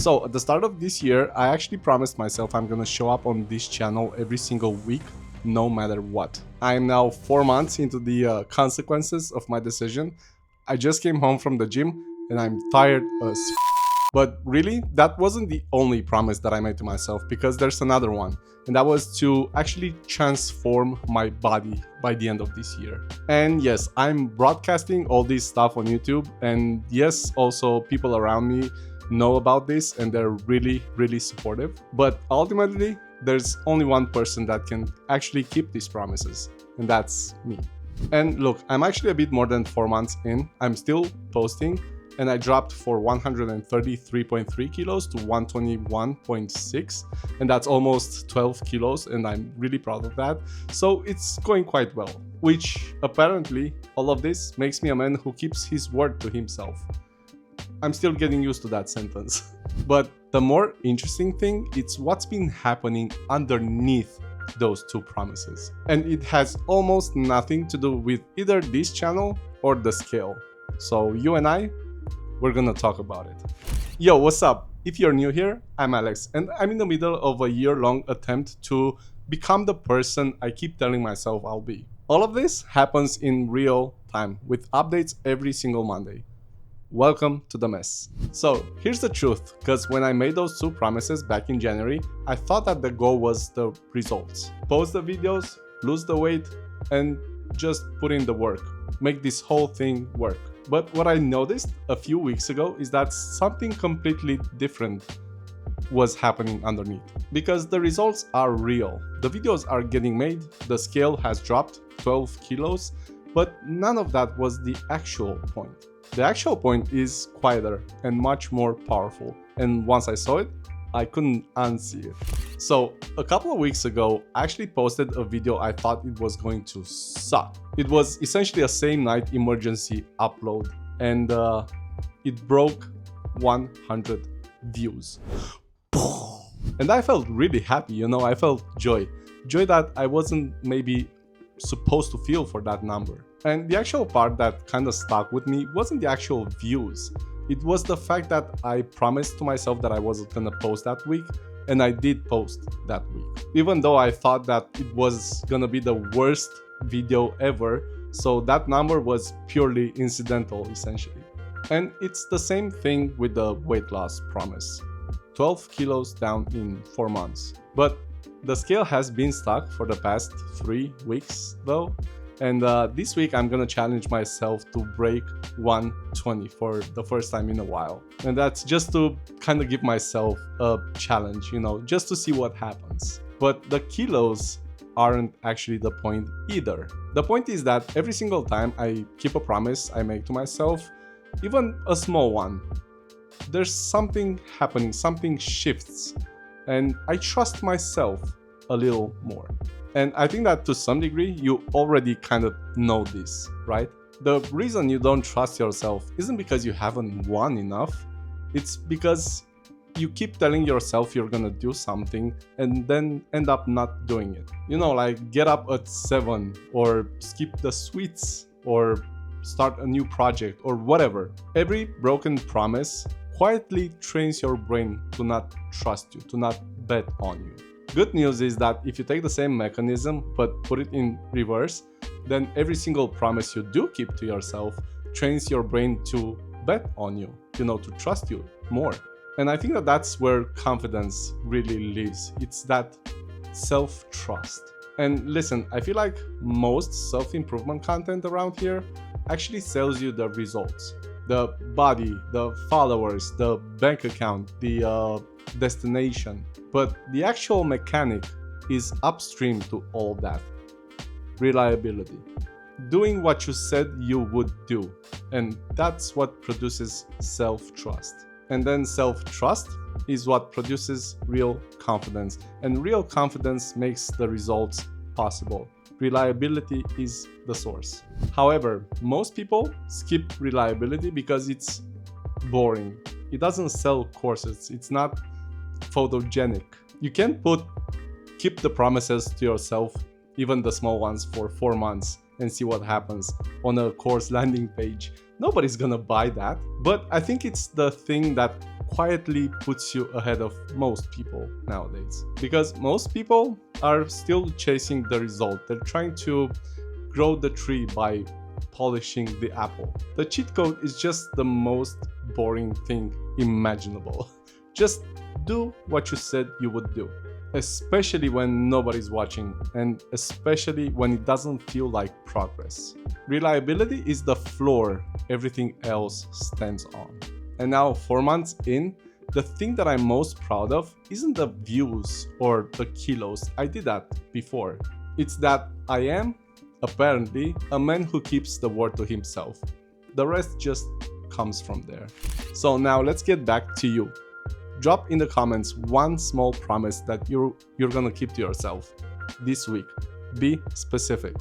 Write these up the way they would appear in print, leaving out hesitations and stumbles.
So at the start of this year, I actually promised myself I'm gonna show up on this channel every single week, no matter what. I am now 4 months into the consequences of my decision. I just came home from the gym and I'm tired as But really, that wasn't the only promise that I made to myself, because there's another one, and that was to actually transform my body by the end of this year. And yes, I'm broadcasting all this stuff on YouTube, and yes, also people around me know about this and they're really, really supportive. But ultimately, there's only one person that can actually keep these promises, and that's me. And look, I'm actually a bit more than 4 months in. I'm still posting, and I dropped for 133.3 kilos to 121.6, and that's almost 12 kilos, and I'm really proud of that. So it's going quite well, which apparently all of this makes me a man who keeps his word to himself. I'm still getting used to that sentence. But the more interesting thing, it's what's been happening underneath those two promises. And it has almost nothing to do with either this channel or the scale. So you and we're gonna talk about it. Yo, what's up? If you're new here, I'm Alex, and I'm in the middle of a year-long attempt to become the person I keep telling myself I'll be. All of this happens in real time, with updates every single Monday. Welcome to the mess. So here's the truth, because when I made those two promises back in January, I thought that the goal was the results. Post the videos, lose the weight, and just put in the work. Make this whole thing work. But what I noticed a few weeks ago is that something completely different was happening underneath. Because the results are real. The videos are getting made, the scale has dropped 12 kilos, but none of that was the actual point. The actual point is quieter and much more powerful. And once I saw it, I couldn't unsee it. So a couple of weeks ago, I actually posted a video I thought it was going to suck. It was essentially a same night emergency upload, and it broke 100 views. And I felt really happy, you know, I felt joy. Joy that I wasn't maybe supposed to feel for that number. And the actual part that kind of stuck with me wasn't the actual views. It was the fact that I promised to myself that I wasn't gonna post that week, and I did post that week. Even though I thought that it was gonna be the worst video ever, so that number was purely incidental, essentially. And it's the same thing with the weight loss promise. 12 kilos down in 4 months. But the scale has been stuck for the past 3 weeks though. And this week I'm gonna challenge myself to break 120 for the first time in a while. And that's just to kind of give myself a challenge, you know, just to see what happens. But the kilos aren't actually the point either. The point is that every single time I keep a promise I make to myself, even a small one, there's something happening, something shifts, and I trust myself a little more. And I think that to some degree, you already kind of know this, right? The reason you don't trust yourself isn't because you haven't won enough. It's because you keep telling yourself you're gonna do something and then end up not doing it. You know, like get up at 7 or skip the sweets or start a new project or whatever. Every broken promise quietly trains your brain to not trust you, to not bet on you. Good news is that if you take the same mechanism but put it in reverse, then every single promise you do keep to yourself trains your brain to bet on you, you know, to trust you more. And I think that that's where confidence really lives. It's that self-trust. And listen, I feel like most self-improvement content around here actually sells you the results. The body, the followers, the bank account, the destination. But the actual mechanic is upstream to all that. Reliability. Doing what you said you would do. And that's what produces self-trust. And then self-trust is what produces real confidence. And real confidence makes the results possible. Reliability is the source. However, most people skip reliability because it's boring. It doesn't sell courses. It's not photogenic. You can't keep the promises to yourself, even the small ones, for 4 months and see what happens on a course landing page. Nobody's gonna buy that. But I think it's the thing that quietly puts you ahead of most people nowadays. Because most people are still chasing the result. They're trying to grow the tree by polishing the apple. The cheat code is just the most boring thing imaginable. Just do what you said you would do, especially when nobody's watching and especially when it doesn't feel like progress. Reliability is the floor everything else stands on. And now, 4 months in, the thing that I'm most proud of isn't the views or the kilos. I did that before. It's that I am, apparently, a man who keeps the word to himself. The rest just comes from there. So now let's get back to you. Drop in the comments one small promise that you're gonna keep to yourself this week. Be specific.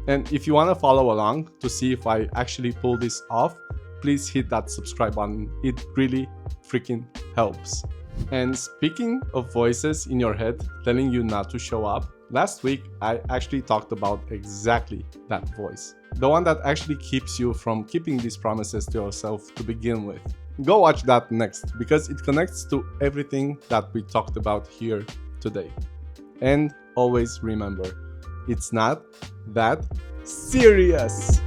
And if you wanna follow along to see if I actually pull this off, please hit that subscribe button. It really freaking helps. And speaking of voices in your head telling you not to show up, last week I actually talked about exactly that voice. The one that actually keeps you from keeping these promises to yourself to begin with. Go watch that next because it connects to everything that we talked about here today. And always remember, it's not that serious.